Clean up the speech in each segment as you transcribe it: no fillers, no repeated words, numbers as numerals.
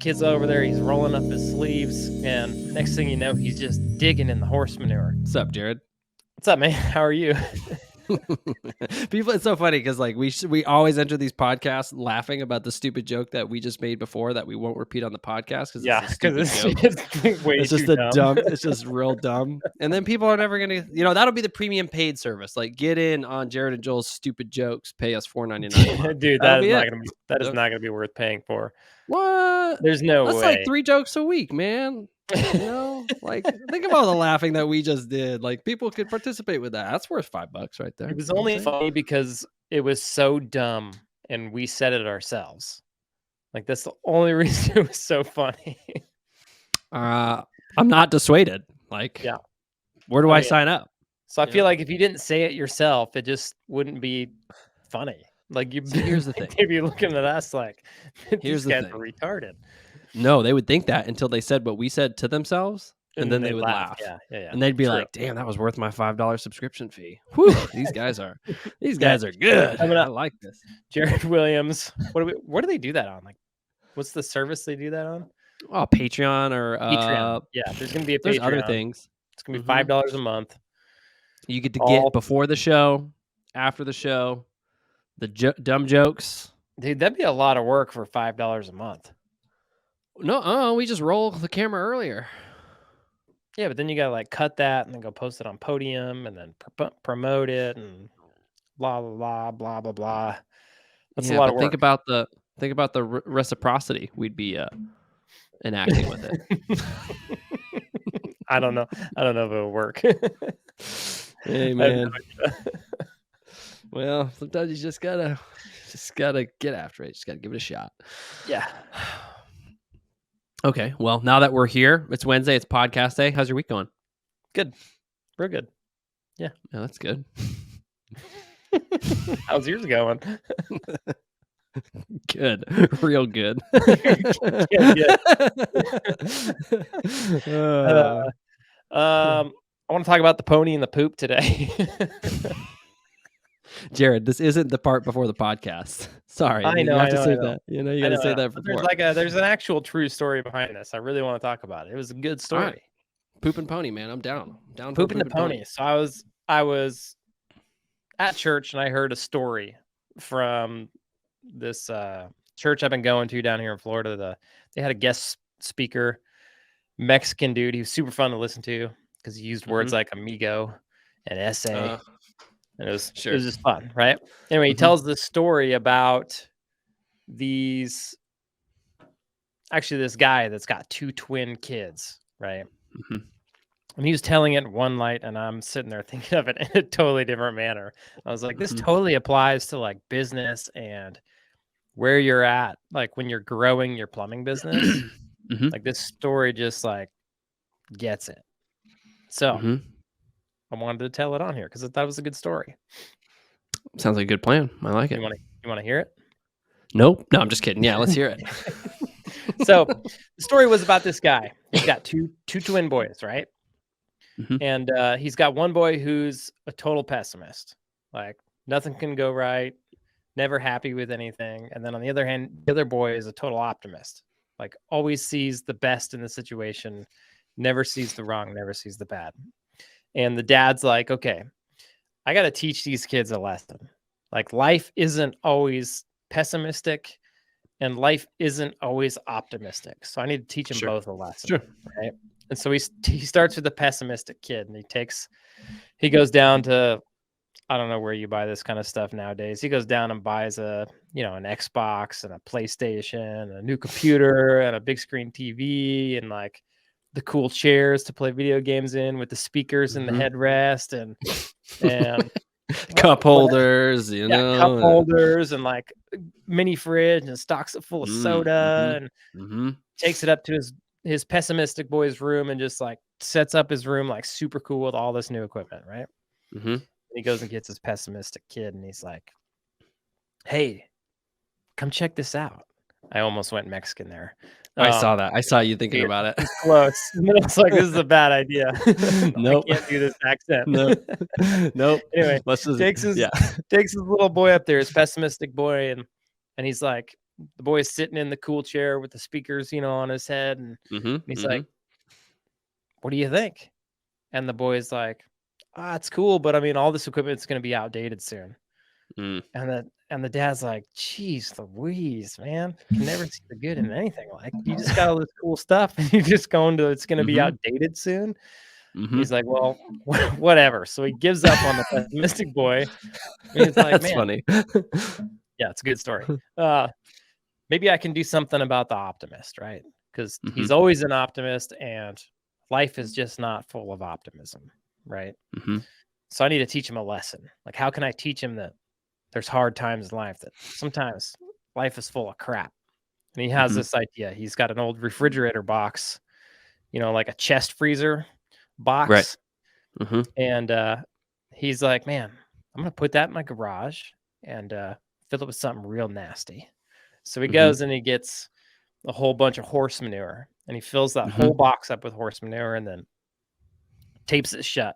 kid's over there. He's rolling up his sleeves, and next thing you know, he's just digging in the horse manure. What's up, Jared? What's up, man? How are you? People, it's so funny because like we always enter these podcasts laughing about the stupid joke that we just made before that we won't repeat on the podcast because it's a stupid joke. It's way It's just too a dumb. It's just real dumb. And then people are never gonna, that'll be the premium paid service. Like get in on Jared and Joel's stupid jokes. Pay us $4.99. Dude, that is not gonna be worth paying for. What? There's no That's way. like 3 jokes a week, man. Like think of all the laughing that we just did. Like people could participate with that. That's worth $5 right there. It was only funny because it was so dumb and we said it ourselves. Like that's the only reason it was so funny. I'm not dissuaded. Like, yeah. Where do I sign up? So I feel like if you didn't say it yourself, it just wouldn't be funny. Like here's the thing. They'd be looking at us like, here's these guys are retarded. No, they would think that until they said what we said to themselves, and then they would laugh. Yeah. And they'd be like, "Damn, that was worth my $5 subscription fee." Whew, these guys are good. I like this. Jared Williams. What do they do that on? Like, what's the service they do that on? Oh, Patreon or Patreon. Yeah, there's gonna be a Patreon. There's other things. It's gonna be $5 a month. You get to get before the show, after the show, the dumb jokes. Dude, that'd be a lot of work for $5 a month. No, we just roll the camera earlier. Yeah, but then you gotta like cut that and then go post it on Podium and then promote it and blah blah blah blah blah blah. That's a lot of work. Think about the reciprocity we'd be enacting with it. I don't know if it'll work. Hey man. Well, sometimes you just gotta get after it. Just gotta give it a shot. Yeah. Okay. Well, now that we're here, it's Wednesday. It's podcast day. How's your week going? Good. Real good. Yeah. Yeah, that's good. How's yours going? Good. Real good. Yeah. I want to talk about the pony and the poop today. Jared, this isn't the part before the podcast. Sorry. I know. You have to say that. You got to say that before. There's an actual true story behind this. I really want to talk about it. It was a good story. Right. Poop and pony, man. I'm down. Poop and the pony. So I was at church and I heard a story from this church I've been going to down here in Florida. They had a guest speaker, Mexican dude. He was super fun to listen to because he used words like amigo and essay. And it was just fun, right? Anyway, he tells this story about this guy that's got 2 twin kids, right? And he was telling it in one light, and I'm sitting there thinking of it in a totally different manner. I was like, this totally applies to like business and where you're at, like when you're growing your plumbing business. Like this story just like gets it. So I wanted to tell it on here because that was a good story. Sounds like a good plan. I like it. You want to hear it? Nope. No, I'm just kidding. Yeah, let's hear it. So the story was about this guy. He's got two twin boys, right? And he's got one boy who's a total pessimist. Like nothing can go right, never happy with anything. And then on the other hand, the other boy is a total optimist. Like always sees the best in the situation, never sees the wrong, never sees the bad. And the dad's like, okay, I got to teach these kids a lesson. Like life isn't always pessimistic and life isn't always optimistic. So I need to teach them both a lesson. Right. And so he starts with the pessimistic kid and he goes down to, I don't know where you buy this kind of stuff nowadays. He goes down and buys an Xbox and a PlayStation, and a new computer and a big screen TV and like the cool chairs to play video games in with the speakers and the headrest and cup holders, cup holders and like mini fridge and stocks it full of soda and takes it up to his pessimistic boy's room and just like sets up his room like super cool with all this new equipment, right? He goes and gets his pessimistic kid and he's like, hey, come check this out. I almost went Mexican there. I saw that. I saw you thinking about it. Close. And then it's like, this is a bad idea. Nope. I can't do this accent. Nope. Anyway, takes his little boy up there, his pessimistic boy, and he's like, the boy's sitting in the cool chair with the speakers, on his head. And he's like, what do you think? And the boy's like, it's cool, but I mean, all this equipment's going to be outdated soon. And the dad's like, geez Louise, man, can never see the good in anything. Like, you just got all this cool stuff and you just going to, it's going to be outdated soon. He's like, well, whatever. So he gives up on the pessimistic boy. And he's like, That's funny. Yeah, it's a good story. Maybe I can do something about the optimist, right? Because he's always an optimist and life is just not full of optimism, right? So I need to teach him a lesson. Like, how can I teach him that there's hard times in life, that sometimes life is full of crap? And he has this idea. He's got an old refrigerator box, like a chest freezer box. Right. And he's like, man, I'm going to put that in my garage and fill it with something real nasty. So he goes and he gets a whole bunch of horse manure and he fills that whole box up with horse manure and then tapes it shut.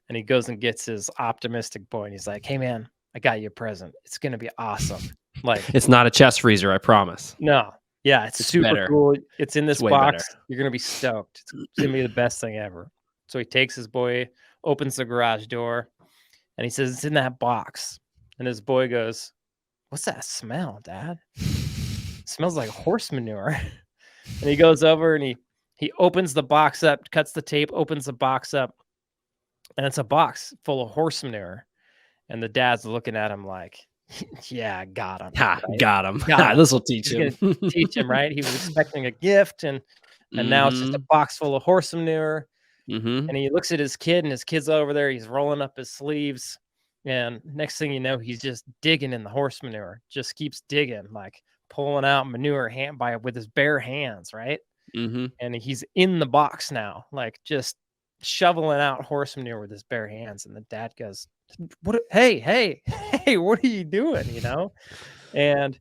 And he goes and gets his optimistic boy and he's like, hey man, I got you a present. It's going to be awesome. Like, it's not a chest freezer, I promise. No. Yeah, it's super better. cool. It's in this box. Better. You're going to be stoked. It's going to be the best thing ever. So he takes his boy, opens the garage door, and he says, it's in that box. And his boy goes, what's that smell, Dad? It smells like horse manure. And he goes over and he opens the box up, cuts the tape, opens the box up, and it's a box full of horse manure. And the dad's looking at him like, yeah, got him. Ha, right? Got him. This will teach him. Teach him, right? He was expecting a gift, and now it's just a box full of horse manure. And he looks at his kid, and his kid's over there. He's rolling up his sleeves. And next thing you know, he's just digging in the horse manure, just keeps digging, like pulling out manure with his bare hands, right? And he's in the box now, like just shoveling out horse manure with his bare hands. And the dad goes, hey, what are you doing? And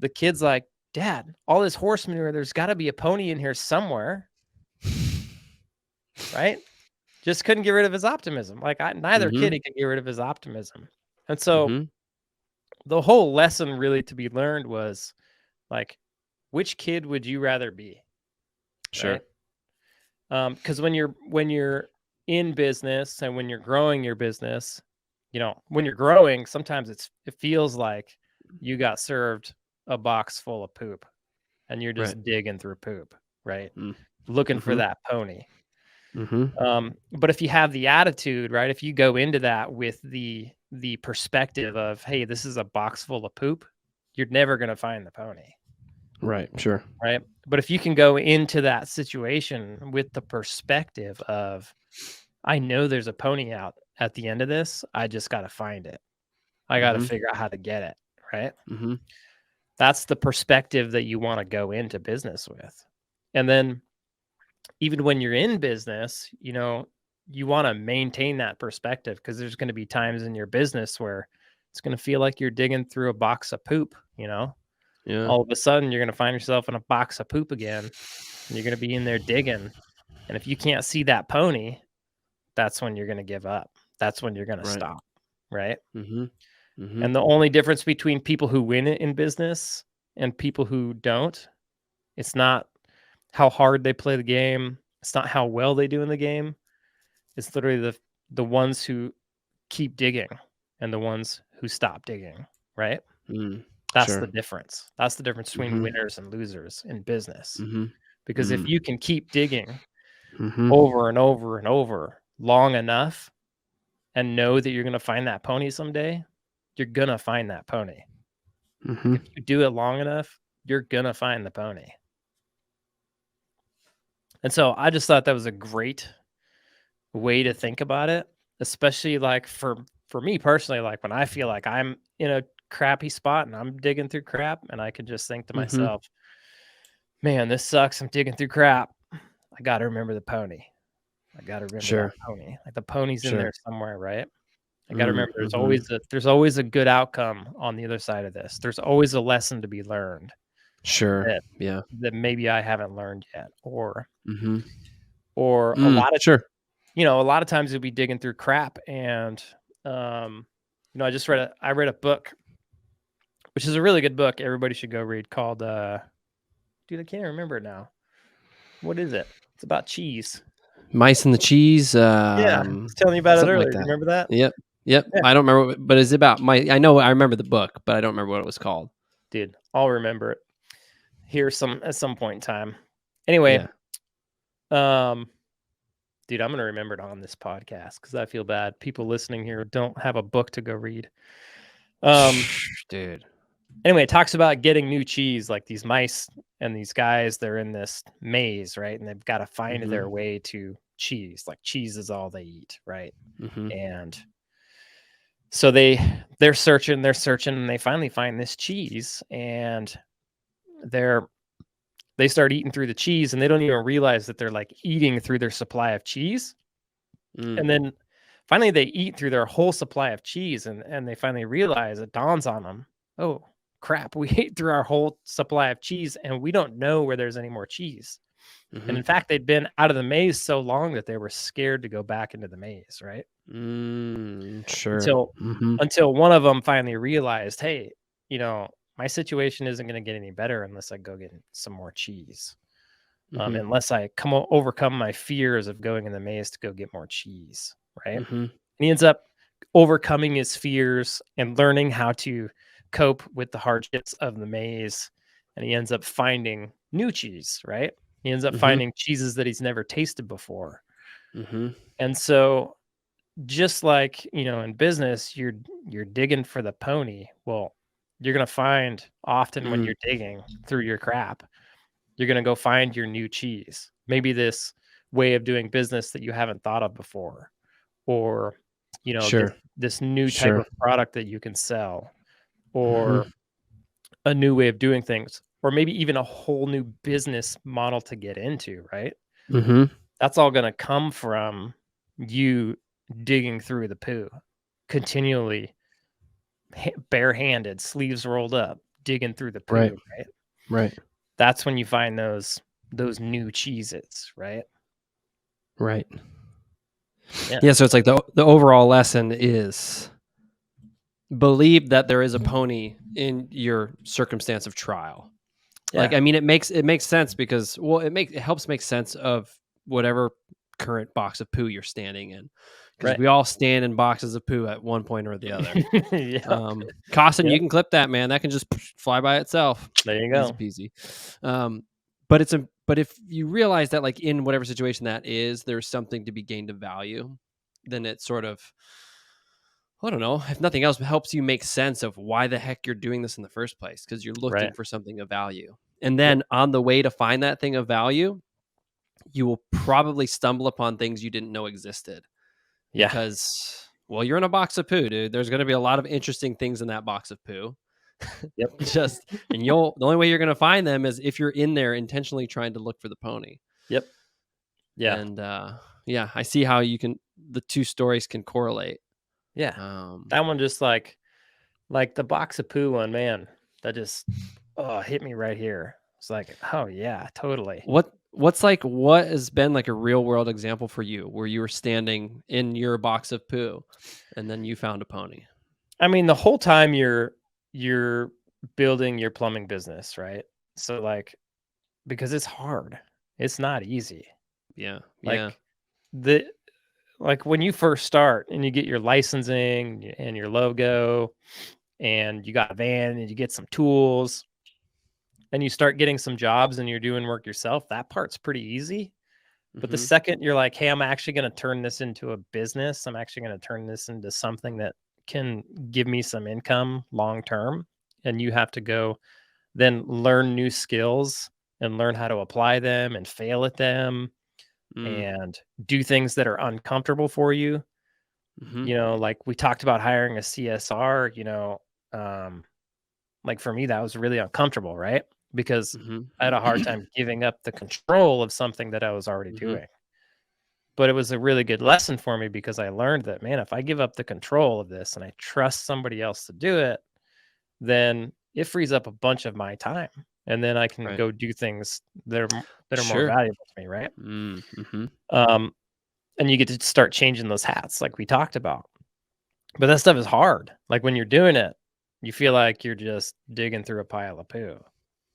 the kid's like, Dad, all this horse manure, there's got to be a pony in here somewhere. Right? Just couldn't get rid of his optimism. Like, neither kid could get rid of his optimism. And so the whole lesson really to be learned was like, which kid would you rather be? Sure. Right? Because when you're in business and when you're growing your business, when you're growing, sometimes it feels like you got served a box full of poop and you're just digging through poop, right? Looking for that pony. But if you have the attitude, right, if you go into that with the perspective of, hey, this is a box full of poop, you're never going to find the pony. Right. Sure. Right. But if you can go into that situation with the perspective of, I know there's a pony out at the end of this, I just got to find it. I got to figure out how to get it. Right. That's the perspective that you want to go into business with. And then even when you're in business, you want to maintain that perspective, because there's going to be times in your business where it's going to feel like you're digging through a box of poop, Yeah. All of a sudden you're going to find yourself in a box of poop again, and you're going to be in there digging. And if you can't see that pony, that's when you're going to give up. That's when you're going to stop. Right. And the only difference between people who win it in business and people who don't, it's not how hard they play the game. It's not how well they do in the game. It's literally the ones who keep digging and the ones who stop digging, right? That's the difference. That's the difference between winners and losers in business. Because if you can keep digging over and over and over long enough and know that you're going to find that pony someday, you're going to find that pony. If you do it long enough, you're going to find the pony. And so I just thought that was a great way to think about it, especially like for me personally, like when I feel like I'm in a crappy spot and I'm digging through crap, and I can just think to myself, man, this sucks. I'm digging through crap. I got to remember the pony. I got to remember that pony. Like the pony's in there somewhere, right? I got to remember there's always a good outcome on the other side of this. There's always a lesson to be learned. Sure. That maybe I haven't learned yet, or a lot of a lot of times you'll be digging through crap, and I read a book which is a really good book. Everybody should go read. Called dude, I can't remember it now. What is it? It's about cheese. Mice and the Cheese. Yeah, I was telling you about it Something like earlier. Do you that. remember that? Yep. Yep. Yeah. I don't remember, but it's about I know I remember the book, but I don't remember what it was called. Dude, I'll remember it here at some point in time. Anyway, dude, I'm gonna remember it on this podcast because I feel bad. People listening here don't have a book to go read. Dude. Anyway, it talks about getting new cheese, like these mice and these guys, they're in this maze, right? And they've got to find their way to cheese. Like cheese is all they eat, right? And so they're searching, and they finally find this cheese, and they start eating through the cheese, and they don't even realize that they're like eating through their supply of cheese. And then finally they eat through their whole supply of cheese, and they finally realize, it dawns on them, oh crap, we ate through our whole supply of cheese and we don't know where there's any more cheese. And in fact, they'd been out of the maze so long that they were scared to go back into the maze, right? Sure. Until one of them finally realized, hey, my situation isn't going to get any better unless I go get some more cheese. Unless I overcome my fears of going in the maze to go get more cheese, right? And he ends up overcoming his fears and learning how to cope with the hardships of the maze, and he ends up finding new cheese, right? He ends up finding cheeses that he's never tasted before. And so just like, in business, you're digging for the pony. Well, you're going to find often when you're digging through your crap, you're going to go find your new cheese. Maybe this way of doing business that you haven't thought of before, or, this new type of product that you can sell, or a new way of doing things, or maybe even a whole new business model to get into, right? That's all going to come from you digging through the poo, continually barehanded, sleeves rolled up, digging through the poo, Right. That's when you find those new cheeses, right? Right. Yeah, so it's like the overall lesson is believe that there is a pony in your circumstance of trial. Yeah. Like, I mean, it makes sense because, well, it helps make sense of whatever current box of poo you're standing in, because we all stand in boxes of poo at one point or the other. Costin, you can clip that, man. That can just fly by itself. There you go. Easy peasy. But if you realize that, like, in whatever situation that is, there's something to be gained of value, then it sort of, I don't know, if nothing else, helps you make sense of why the heck you're doing this in the first place, because you're looking for something of value. And then on the way to find that thing of value, you will probably stumble upon things you didn't know existed. Yeah. Because, well, you're in a box of poo, dude. There's going to be a lot of interesting things in that box of poo. Yep. The only way you're going to find them is if you're in there intentionally trying to look for the pony. Yep. Yeah. And I see how the two stories can correlate. Yeah. That one just like the box of poo one, man, that just hit me right here. It's like, oh yeah, totally. What has been like a real world example for you where you were standing in your box of poo and then you found a pony? I mean, the whole time you're building your plumbing business, right? So like, because it's hard, it's not easy. Yeah. Like when you first start and you get your licensing and your logo and you got a van and you get some tools and you start getting some jobs and you're doing work yourself, that part's pretty easy. But the second you're like, hey, I'm actually going to turn this into a business, I'm actually going to turn this into something that can give me some income long term, and you have to go then learn new skills and learn how to apply them and fail at them and do things that are uncomfortable for you. Like we talked about hiring a CSR, like for me, that was really uncomfortable, right? Because I had a hard time giving up the control of something that I was already doing. But it was a really good lesson for me because I learned that, man, if I give up the control of this and I trust somebody else to do it, then it frees up a bunch of my time. And then I can go do things that are more valuable to me, right? And you get to start changing those hats like we talked about. But that stuff is hard. Like when you're doing it, you feel like you're just digging through a pile of poo,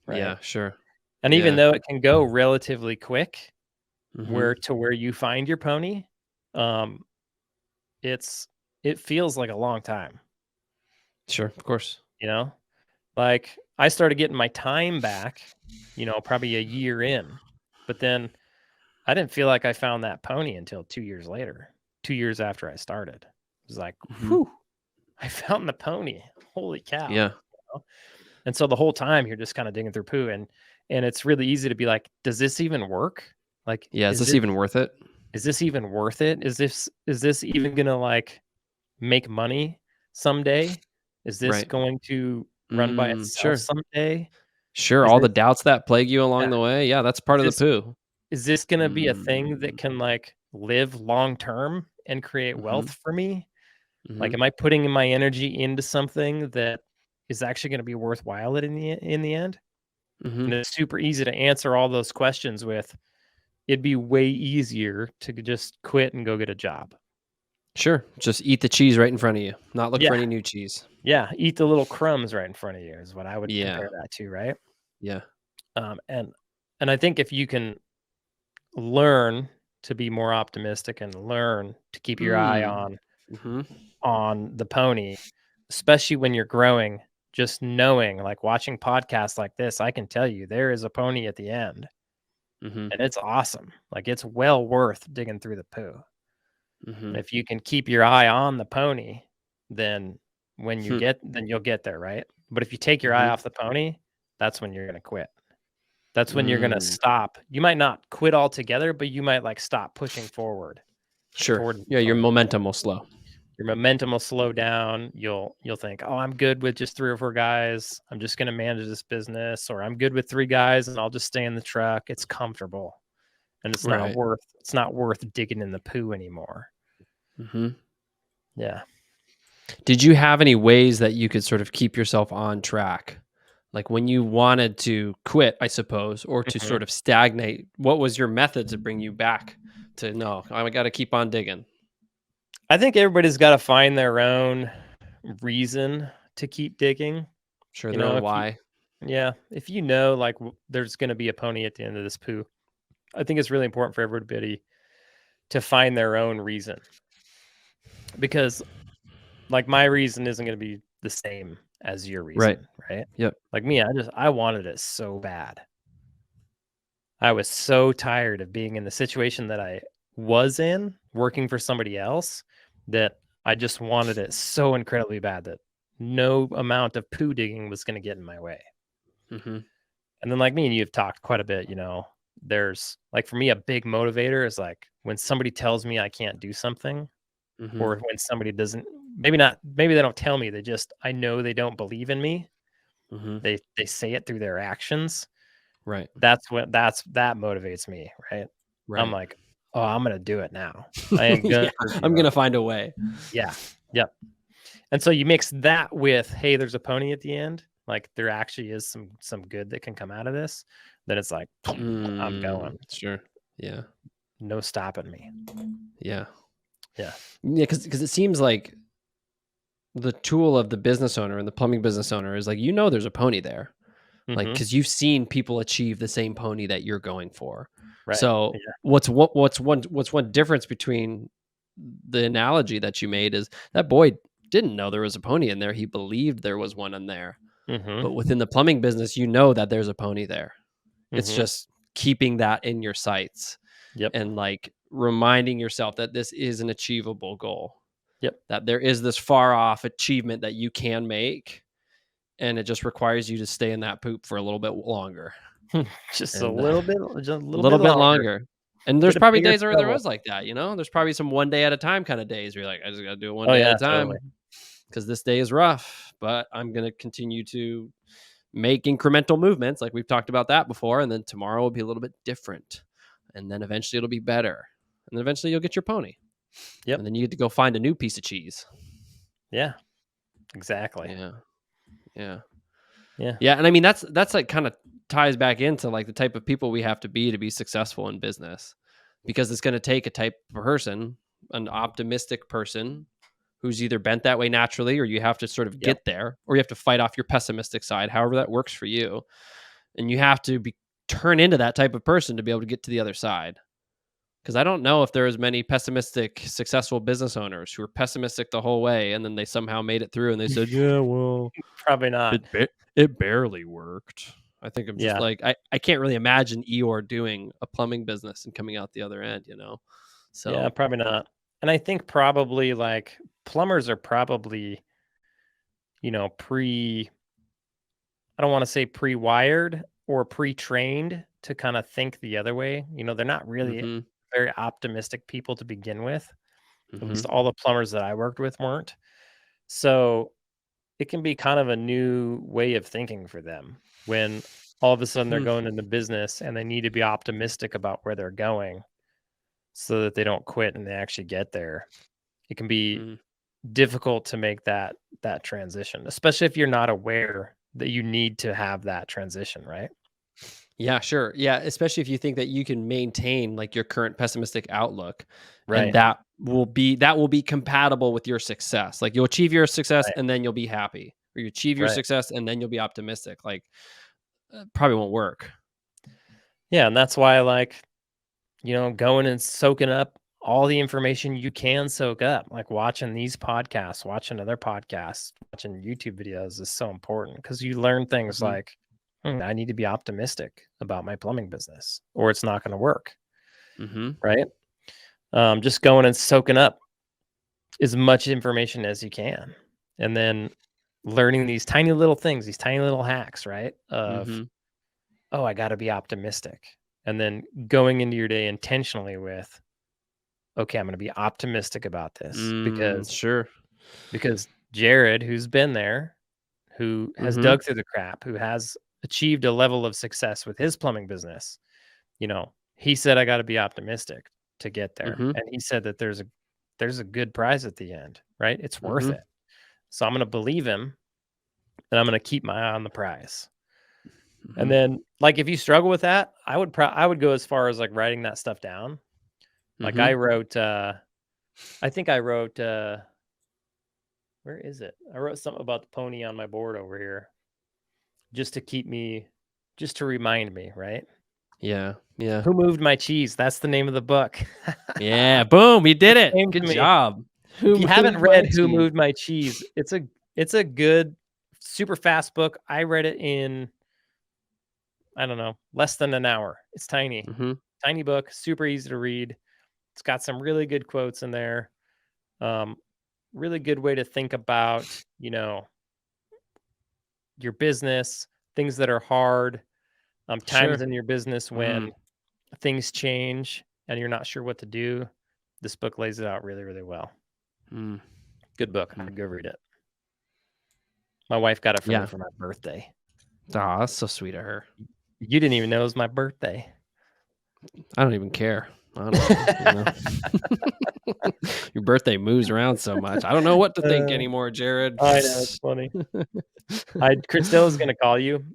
right? Yeah, sure. And even Yeah. though it can go relatively quick, Mhm. where you find your pony, um, it feels like a long time, Sure, of course. you know? Like, I started getting my time back, probably a year in, but then I didn't feel like I found that pony until 2 years later, 2 years after I started. It was like, Mhm. "Whew, I found the pony. Holy cow." Yeah. You know? And so the whole time you're just kinda digging through poo, and it's really easy to be like, "Does this even work? Like, Yeah, is this even worth it? is this even worth it? Is this even gonna, like, make money someday? Is this Right. going to run by itself Sure. someday? Sure, Is all the this doubts that plague you yeah, along the way, yeah, that's is part of the this poo. is this gonna be a thing that Mm. can, like, live long term and create Mhm. wealth for me? Like, Mhm. am I putting in my energy into something that is actually gonna be worthwhile in the end? Mhm. And it's super easy to answer all those questions with, "It'd be way easier to just quit and go get a job." Sure, just eat the cheese right in front of you, not look for Yeah, any new cheese. yeah, eat the little crumbs right in front of you is what I would Yeah. compare that to, right? Yeah. Um, and and I think if you can learn to be more optimistic and learn to keep your eye Mm. Mhm. on the pony, especially when you're growing, just knowing, like watching podcasts like this, I can tell you there is a pony at the end, Mhm. and it's awesome. Like it's well worth digging through the poo. And Mhm. if you can keep your eye on the pony, then Hmm. then you'll get there, right? But if you take your eye Mhm. off the pony, that's when you're gonna quit. That's when you're gonna Mm. stop. You might not quit altogether, but you might like stop pushing forward Sure. toward the Yeah, your pony. momentum will slow. Your momentum will slow down. You'll think, "Oh, I'm good with just 3 or 4 guys. I'm just gonna manage this business," or "I'm good with 3 guys and I'll just stay in the truck. It's comfortable, and Right. it's not worth digging in the poo anymore." Mhm. Yeah. Did you have any ways that you could sort of keep yourself on track? Like when you wanted to quit, I suppose, or to Mhm. sort of stagnate, what was your method to bring you back to no, I got to keep on digging? I think everybody's gotta find their own reason to keep digging. Sure, You their know, own if you why. yeah, if you know, like, there's gonna be a pony at the end of this poo, I think it's really important for everybody to find their own reason because, like, my reason isn't gonna be the same as your Right. reason, right? Yep. Like me, I wanted it so bad. I was so tired of being in the situation that I was in, working for somebody else, that I just wanted it so incredibly bad that no amount of poo digging was gonna get in my way. Mhm. And then, like, me and you have talked quite a bit, there's like, for me, a big motivator is, like, when somebody tells me I can't do something, Mhm. or when somebody doesn't maybe they don't tell me, I know they don't believe in me. Mhm. They say it through their actions. Right. That motivates me, right? I'm Right. like, "Oh, I'm gonna do it now. I ain't Yeah, gonna I'm give going to up." find a way. Yeah. Yep. And so you mix that with, "Hey, there's a pony at the end." Like, there actually is some good that can come out of this. Then it's like, I'm going. Sure. Yeah. No stopping me. Yeah. Yeah. Yeah, cuz it seems like the tool of the business owner and the plumbing business owner is like there's a pony there. Like, Mhm. because you've seen people achieve the same pony that you're going for. Right. So Yeah. what's one difference between the analogy that you made is that boy didn't know there was a pony in there. He believed there was one in there. Mhm. But within the plumbing business, you know that there's a pony there. It's Mhm. just keeping that in your sights Yep. and like reminding yourself that this is an achievable goal, Yep. that there is this far off achievement that you can make. And it just requires you to stay in that poop for a little bit longer. And Just a a little bit little bit longer. longer. And there's Get a probably bigger days where there shovel. was like that, There's probably some one day at a time kind of days where you're like, I just got to do it one Oh, day at yeah, a totally. time because this day is rough, but I'm going to continue to make incremental movements. Like we've talked about that before. And then tomorrow will be a little bit different. And then eventually it'll be better. And then eventually you'll get your pony. Yep. And then you get to go find a new piece of cheese. Yeah. Exactly. Yeah. Yeah. Yeah. Yeah, and I mean that's like kind of ties back into like the type of people we have to be successful in business. Because it's going to take a type of person, an optimistic person who's either bent that way naturally, or you have to sort of Yep. get there, or you have to fight off your pessimistic side, however that works for you. And you have to turn into that type of person to be able to get to the other side. Because I don't know if there is many pessimistic, successful business owners who are pessimistic the whole way, and then they somehow made it through, and they said, "Yeah, well, Probably not. it barely worked." I think I'm just Yeah. like I can't really imagine Eeyore doing a plumbing business and coming out the other end, So Yeah, probably not. And I think probably like plumbers are probably, I don't want to say pre-wired or pre-trained to kind of think the other way. They're not really mm-hmm, very optimistic people to begin with. At mm-hmm, least all the plumbers that I worked with weren't. So it can be kind of a new way of thinking for them when all of a sudden they're going into business and they need to be optimistic about where they're going so that they don't quit and they actually get there. It can be mm-hmm. difficult to make that transition, especially if you're not aware that you need to have that transition, right? Yeah, sure. Yeah, especially if you think that you can maintain like your current pessimistic outlook, and Right. that will be compatible with your success. Like you'll achieve your success Right. and then you'll be happy, or you achieve your Right. success and then you'll be optimistic. Like probably won't work. Yeah, and that's why I like, going and soaking up all the information you can soak up, like watching these podcasts, watching other podcasts, watching YouTube videos is so important because you learn things Mhm. like, I need to be optimistic about my plumbing business or it's not going to work. Mhm. Right. Just going and soaking up as much information as you can. And then learning these tiny little things, these tiny little hacks, right? Of, Mhm. oh, I got to be optimistic. And then going into your day intentionally with, okay, I'm going to be optimistic about this Sure. because Jared, who's been there, who has Mhm. dug through the crap, who has achieved a level of success with his plumbing business, he said I got to be optimistic to get there. Mhm. And he said that there's a good prize at the end, right? It's worth Mhm. it. So I'm going to believe him and I'm going to keep my eye on the prize. And Mhm. then like if you struggle with that, I would go as far as like writing that stuff down. Like Mhm. I think I wrote where is it? I wrote something about the pony on my board over here just to just to remind me, right? Yeah. Yeah. Who moved my cheese? That's the name of the book. Yeah. Boom! You did It it. came Good to me. job. If Who you haven't moved my read Who cheese? Moved My Cheese, it's a good, super fast book. I read it in, I don't know, less than an hour. It's tiny, Mhm. tiny book, super easy to read. It's got some really good quotes in there. Um, really good way to think about, your business, things that are hard, times Sure. in your business when Mm. things change and you're not sure what to do. This book lays it out really, really well. Mm. Good book. Mm. I'd go read it. My wife got it for me Yeah. for my birthday. Aw, that's so sweet of her. You didn't even know it was my birthday. I don't even care, honestly. Your birthday moves around so much. I don't know what to think anymore, Jared. I know, it's funny. Christelle was gonna call you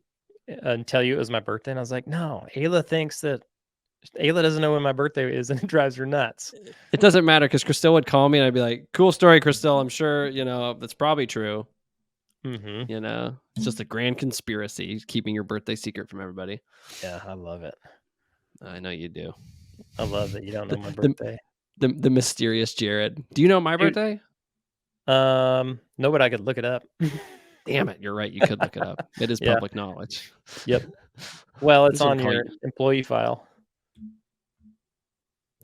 and tell you it was my birthday, and I was like, "No, Ayla doesn't know when my birthday is, and it drives her nuts." It doesn't matter because Christelle would call me and I'd be like, "Cool story, Christelle. I'm sure that's probably true." Mhm. It's just a grand conspiracy keeping your birthday secret from everybody. Yeah, I love it. I know you do. I love that you don't know The my the birthday. the mysterious Jared. Do you know my Dude, birthday? no, but I could look it up. Damn it, you're right. You could look it up. It is Yeah, public knowledge. yep. Well, I'm it's just gonna on call your you. employee file,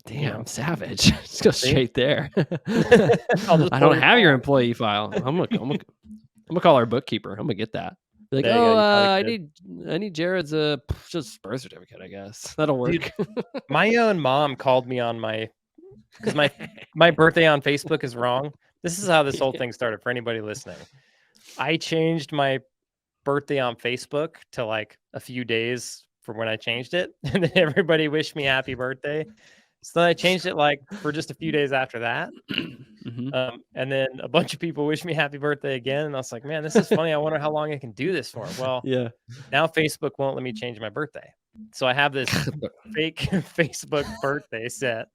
Damn, savage. Just go See? straight there. I'll just I pull don't your have your file. employee file. I'm gonna call our bookkeeper. I'm gonna get that. Be like, There you go, oh, you probably could. I need Jared's just birth certificate. I guess that'll Dude, work. my own mom called me on because my birthday on Facebook is wrong. This is how this whole Yeah. thing started for anybody listening. I changed my birthday on Facebook to like a few days from when I changed it, and then everybody wished me happy birthday. So then I changed it like for just a few days after that. Mhm. And then a bunch of people wished me happy birthday again. And I was like, man, this is funny. I wonder how long I can do this for. Well, Yeah. now Facebook won't let me change my birthday. So I have this fake Facebook birthday set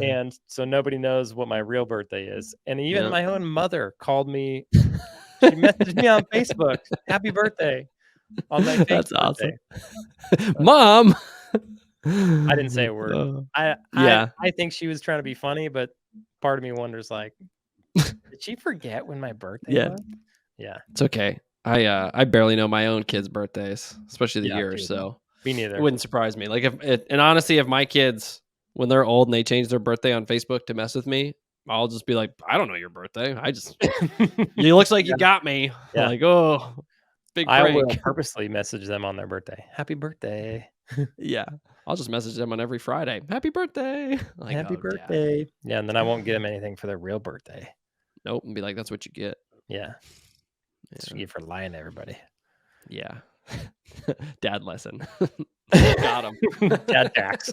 And so nobody knows what my real birthday is. And even Yep. my own mother called me. She messaged me on Facebook, "Happy birthday," on my fake That's birthday. awesome. Mom. I didn't say a word. Uh, I I yeah. I think she was trying to be funny, but part of me wonders, like, did she forget when my birthday Yeah. was? Yeah. It's okay. I barely know my own kids' birthdays, especially the Yeah, year, dude. so Me it neither. wouldn't surprise me. Like and honestly, if my kids when they're old and they change their birthday on Facebook to mess with me, I'll just be like, I don't know your birthday. It looks like you Yeah, got me. yeah. Like, oh, big I will prank. purposely message them on their birthday. "Happy birthday. Yeah. I'll just message them on every Friday. Happy birthday. Like, Happy oh dad. birthday." Yeah, and then I won't get them anything for their real birthday. Nope. And be like, that's what you get. Yeah. That's what Yeah. you get for lying to everybody. Yeah. Dad lesson. Got him. Dad tax.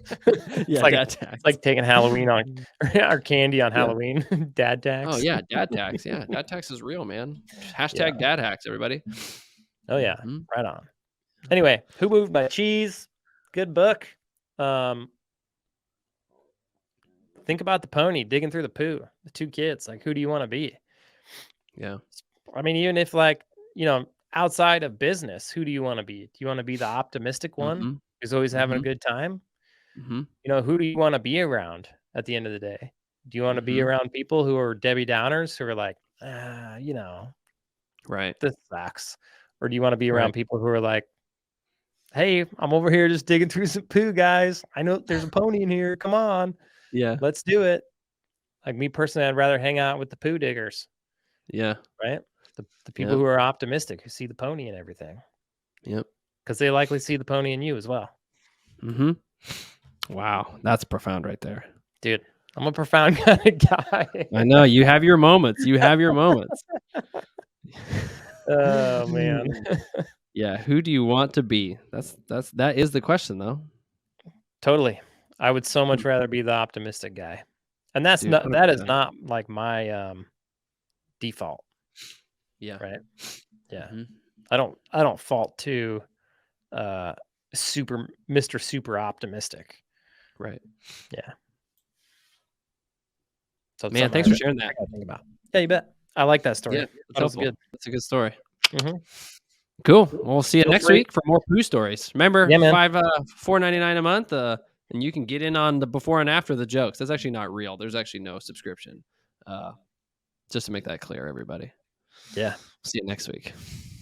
Yeah, dad tax. It's like taking Halloween on or candy on Yeah. Halloween. Dad Oh tax. yeah, dad tax. Yeah, dad tax is real, man. Yeah. Hashtag dad hacks, everybody. Oh, yeah. Mhm. Right on. Anyway, Who Moved My Cheese? Good book. Um, think about the pony digging through the poo. The two kids. Like, who do you want to be? Yeah. I mean, even if like, outside of business, who do you want to be? Do you want to be the optimistic one Mhm. who's always having a Mhm. good time? Mhm. Who do you want to be around at the end of the day? Do you want to be Mhm. around people who are Debbie Downers who are like, Right. this sucks? Or do you want to be around Right. people who are like, hey, I'm over here just digging through some poo, guys. I know there's a pony in here. Come on, Yeah. let's do it. Like me personally, I'd rather hang out with the poo diggers, Yeah. right? The people Yep. who are optimistic, who see the pony and everything, Yep. because they likely see the pony in you as well. Mhm. Wow, that's profound right there. Dude, I'm a profound kind of guy. I know you have your moments. You have your moments. Oh man. Yeah, who do you want to be? That is the question though. Totally. I would so much Mm, rather be the optimistic guy. And dude, that is 100%. not like my default, Yeah. right? Yeah. Mhm. I don't fault to Mr. Super optimistic. Right. Yeah. So it's Man, something thanks for I sharing that. gotta think about. Yeah, you bet. I like that story. Yeah, that's That was helpful. good. That's a good story. Mhm. Cool. Well, we'll see you Feel next free. week for more poo stories. Remember, Yeah, man. $4.99 a month, and you can get in on the before and after the jokes. That's actually not real. There's actually no subscription. Uh, just to make that clear, everybody. Yeah. See you next week.